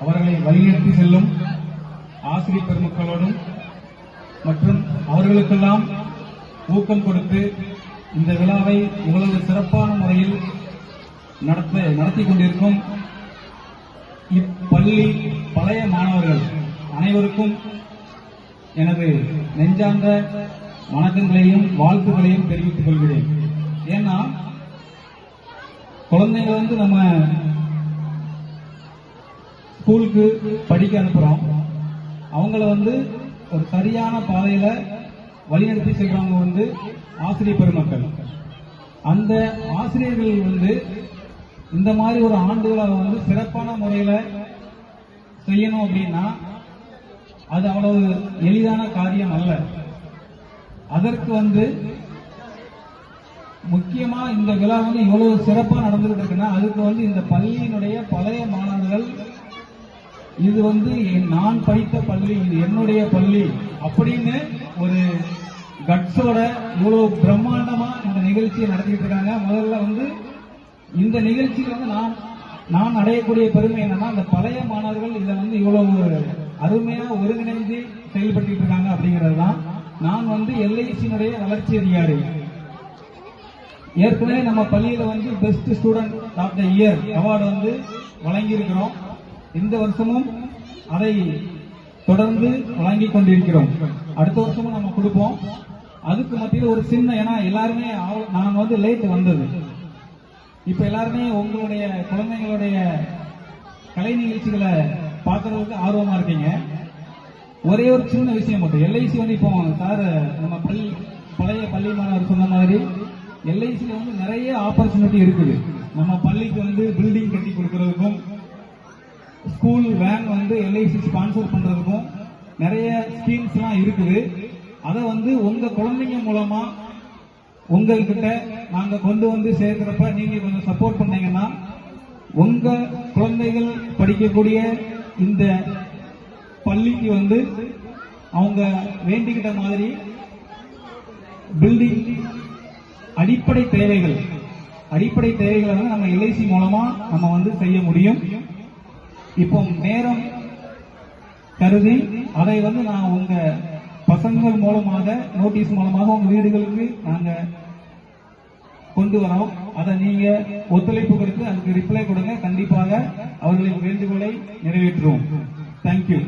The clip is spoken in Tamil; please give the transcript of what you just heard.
அவர்களை வழிநடத்தி செல்லும் ஆசிரியர் பெருமக்களோடும் மற்றும் அவர்களுக்கெல்லாம் ஊக்கம் கொடுத்து இந்த விழாவை இவ்வளவு சிறப்பான முறையில் நடத்தி கொண்டிருக்கும் இப்பள்ளி பழைய மாணவர்கள் அனைவருக்கும் எனது நெஞ்சார்ந்த வணக்கங்களையும் வாழ்த்துக்களையும் தெரிவித்துக் கொள்கிறேன். ஏன்னா குழந்தைங்க நம்ம ஸ்கூலுக்கு படிக்க அனுப்புறோம், அவங்கள ஒரு சரியான பாதையில வழிநடத்தி செல்றவங்க ஆசிரியர் பெருமக்கள். அந்த ஆசிரியர்கள் இந்த மாதிரி ஒரு ஆண்டுகளை சிறப்பான முறையில செய்யணும் அப்படின்னா அது அவ்வளவு எளிதான காரியம் அல்ல. அதற்கு முக்கியமா இந்த விழா இவ்வளவு சிறப்பா நடந்துகிட்டு இருக்குன்னா அதுக்கு இந்த பள்ளியினுடைய பழைய மாணவர்கள் இது நான் படித்த பள்ளி, இது என்னுடைய பள்ளி அப்படின்னு ஒரு கட்ஸோட இவ்வளவு பிரம்மாண்டமா இந்த நிகழ்ச்சியை நடத்திட்டு இருக்காங்க. முதல்ல இந்த நிகழ்ச்சியில் நான் அடையக்கூடிய பெருமை என்னன்னா அந்த பழைய மாணவர்கள் இதை இவ்வளவு அருமையா ஒருங்கிணைந்து செயல்பட்டு இருக்காங்க அப்படிங்கிறது தான். நான் எல்ஐசியினுடைய வளர்ச்சி அதிகாரி. ஏற்கனவே நம்ம பள்ளியில best student of the year award வழங்கி இருக்கிறோம். இந்த வருஷமும் அதை தொடர்ந்து வழங்கி கொண்டிருக்கிறோம். அடுத்த வருஷமும் நம்ம கொடுப்போம். அதுக்கு மத்தியில் ஒரு சின்ன, ஏன்னா எல்லாருமே நான் லேட் வந்தது, இப்ப எல்லாருமே உங்களுடைய குழந்தைங்களுடைய கலை நிகழ்ச்சிகளை பார்க்கறதுக்கு ஆர்வமா இருக்கீங்க. ஒரே ஒரு சின்ன விஷயம் மட்டும், எல்ஐசி இப்போ சார் நம்ம பழைய பள்ளி மாணவர் சொன்ன மாதிரி எல்ஐசியில நிறைய ஆப்பர்ச்சுனிட்டி இருக்குது. நம்ம பள்ளிக்கு பில்டிங் கட்டி கொடுக்கறதுக்கும் ஸ்கூல் வேன் எல்ஐசி ஸ்பான்சர் பண்றதுக்கும் நிறைய ஸ்கீம்ஸ் எல்லாம் இருக்குது. அதை உங்க குழந்தைங்க மூலமா உங்ககிட்ட நாங்க கொண்டு சேர்க்கிறப்ப நீங்க கொஞ்சம் சப்போர்ட் பண்ணீங்கன்னா உங்க குழந்தைகள் படிக்கக்கூடிய இந்த பள்ளிக்கு அவங்க வேண்டிக்கிட்ட மாதிரி பில்டிங் அடிப்படை தேவைகளை நம்ம எல்ஐசி மூலமா நம்ம செய்ய முடியும். இப்போ நேரம் கருதி அதை நான் உங்க பசங்கள் மூலமாக நோட்டீஸ் மூலமாக உங்க வீடுகளுக்கு நாங்க கொண்டு வரோம். அதை நீங்க ஒத்துழைப்பு கொடுத்து அதுக்கு ரிப்ளை கொடுங்க. கண்டிப்பாக அவர்களின் வேண்டுகோளை நிறைவேற்றுவோம். தேங்க்யூ.